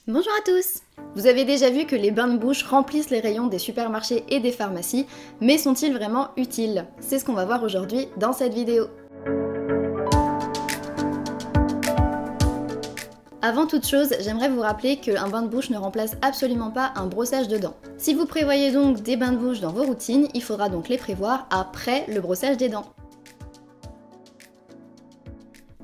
Bonjour à tous! Vous avez déjà vu que les bains de bouche remplissent les rayons des supermarchés et des pharmacies, mais sont-ils vraiment utiles? C'est ce qu'on va voir aujourd'hui dans cette vidéo. Avant toute chose, j'aimerais vous rappeler qu'un bain de bouche ne remplace absolument pas un brossage de dents. Si vous prévoyez donc des bains de bouche dans vos routines, il faudra donc les prévoir après le brossage des dents.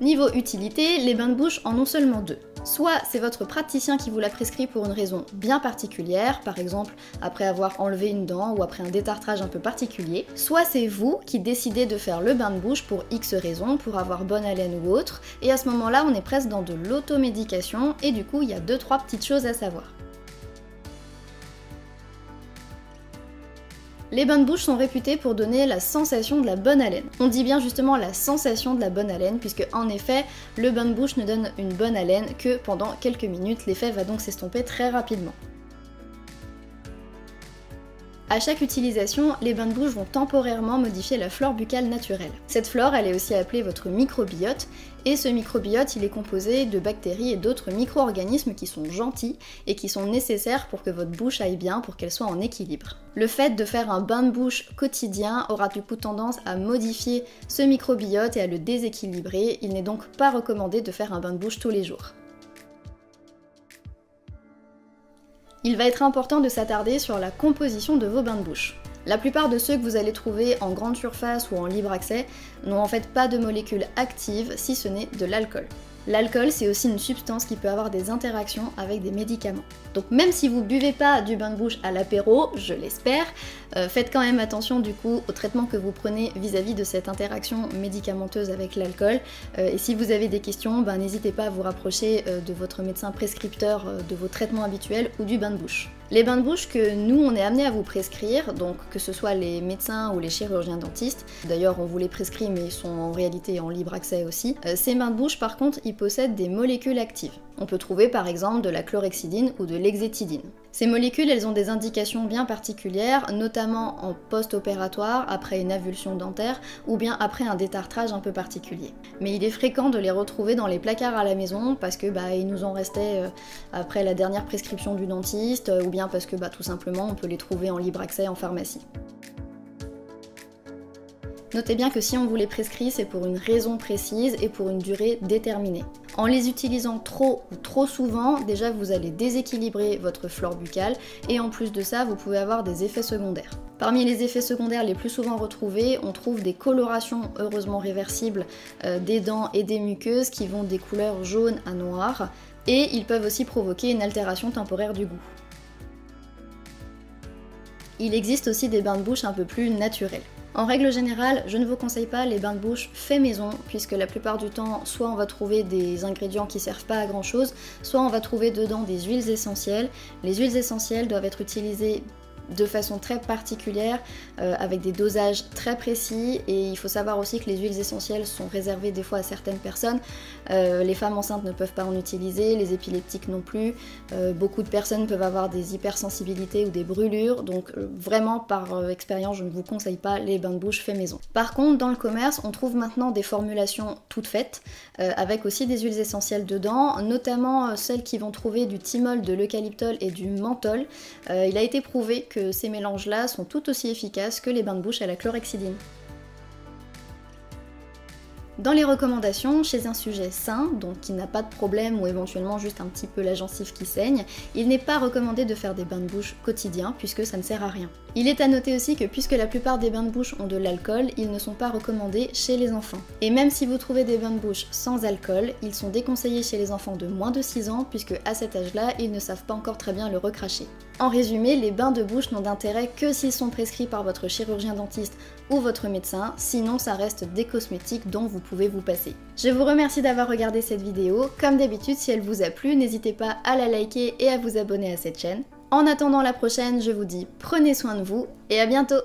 Niveau utilité, les bains de bouche en ont seulement deux. Soit c'est votre praticien qui vous l'a prescrit pour une raison bien particulière, par exemple après avoir enlevé une dent ou après un détartrage un peu particulier, soit c'est vous qui décidez de faire le bain de bouche pour X raisons, pour avoir bonne haleine ou autre, et à ce moment-là on est presque dans de l'automédication et du coup il y a 2-3 petites choses à savoir. Les bains de bouche sont réputés pour donner la sensation de la bonne haleine. On dit bien justement la sensation de la bonne haleine, puisque en effet, le bain de bouche ne donne une bonne haleine que pendant quelques minutes, l'effet va donc s'estomper très rapidement. À chaque utilisation, les bains de bouche vont temporairement modifier la flore buccale naturelle. Cette flore, elle est aussi appelée votre microbiote, et ce microbiote, il est composé de bactéries et d'autres micro-organismes qui sont gentils et qui sont nécessaires pour que votre bouche aille bien, pour qu'elle soit en équilibre. Le fait de faire un bain de bouche quotidien aura du coup tendance à modifier ce microbiote et à le déséquilibrer, il n'est donc pas recommandé de faire un bain de bouche tous les jours. Il va être important de s'attarder sur la composition de vos bains de bouche. La plupart de ceux que vous allez trouver en grande surface ou en libre accès n'ont en fait pas de molécules actives si ce n'est de l'alcool. L'alcool, c'est aussi une substance qui peut avoir des interactions avec des médicaments. Donc même si vous buvez pas du bain de bouche à l'apéro, je l'espère, faites quand même attention du coup au traitement que vous prenez vis-à-vis de cette interaction médicamenteuse avec l'alcool. Et si vous avez des questions, n'hésitez pas à vous rapprocher de votre médecin prescripteur de vos traitements habituels ou du bain de bouche. Les bains de bouche que nous on est amené à vous prescrire, donc que ce soit les médecins ou les chirurgiens dentistes, d'ailleurs on vous les prescrit mais ils sont en réalité en libre accès aussi, ces bains de bouche par contre ils possèdent des molécules actives. On peut trouver par exemple de la chlorhexidine ou de l'exétidine. Ces molécules, elles ont des indications bien particulières, notamment en post-opératoire, après une avulsion dentaire, ou bien après un détartrage un peu particulier. Mais il est fréquent de les retrouver dans les placards à la maison, parce que il nous en restait après la dernière prescription du dentiste, ou bien parce que tout simplement on peut les trouver en libre accès en pharmacie. Notez bien que si on vous les prescrit, c'est pour une raison précise et pour une durée déterminée. En les utilisant trop ou trop souvent, déjà vous allez déséquilibrer votre flore buccale et en plus de ça, vous pouvez avoir des effets secondaires. Parmi les effets secondaires les plus souvent retrouvés, on trouve des colorations heureusement réversibles des dents et des muqueuses qui vont des couleurs jaunes à noires et ils peuvent aussi provoquer une altération temporaire du goût. Il existe aussi des bains de bouche un peu plus naturels. En règle générale, je ne vous conseille pas les bains de bouche faits maison, puisque la plupart du temps, soit on va trouver des ingrédients qui servent pas à grand chose, soit on va trouver dedans des huiles essentielles. Les huiles essentielles doivent être utilisées de façon très particulière, avec des dosages très précis, et il faut savoir aussi que les huiles essentielles sont réservées des fois à certaines personnes. Les femmes enceintes ne peuvent pas en utiliser, les épileptiques non plus, beaucoup de personnes peuvent avoir des hypersensibilités ou des brûlures, donc vraiment par expérience je ne vous conseille pas les bains de bouche faits maison. Par contre dans le commerce on trouve maintenant des formulations toutes faites, avec aussi des huiles essentielles dedans, notamment celles qui vont trouver du thymol, de l'eucalyptol et du menthol. Il a été prouvé que ces mélanges-là sont tout aussi efficaces que les bains de bouche à la chlorhexidine. Dans les recommandations, chez un sujet sain, donc qui n'a pas de problème ou éventuellement juste un petit peu la gencive qui saigne, il n'est pas recommandé de faire des bains de bouche quotidiens puisque ça ne sert à rien. Il est à noter aussi que puisque la plupart des bains de bouche ont de l'alcool, ils ne sont pas recommandés chez les enfants. Et même si vous trouvez des bains de bouche sans alcool, ils sont déconseillés chez les enfants de moins de 6 ans puisque à cet âge-là, ils ne savent pas encore très bien le recracher. En résumé, les bains de bouche n'ont d'intérêt que s'ils sont prescrits par votre chirurgien dentiste ou votre médecin, sinon ça reste des cosmétiques dont vous pouvez vous passer. Je vous remercie d'avoir regardé cette vidéo. Comme d'habitude, si elle vous a plu, n'hésitez pas à la liker et à vous abonner à cette chaîne. En attendant la prochaine, je vous dis prenez soin de vous et à bientôt!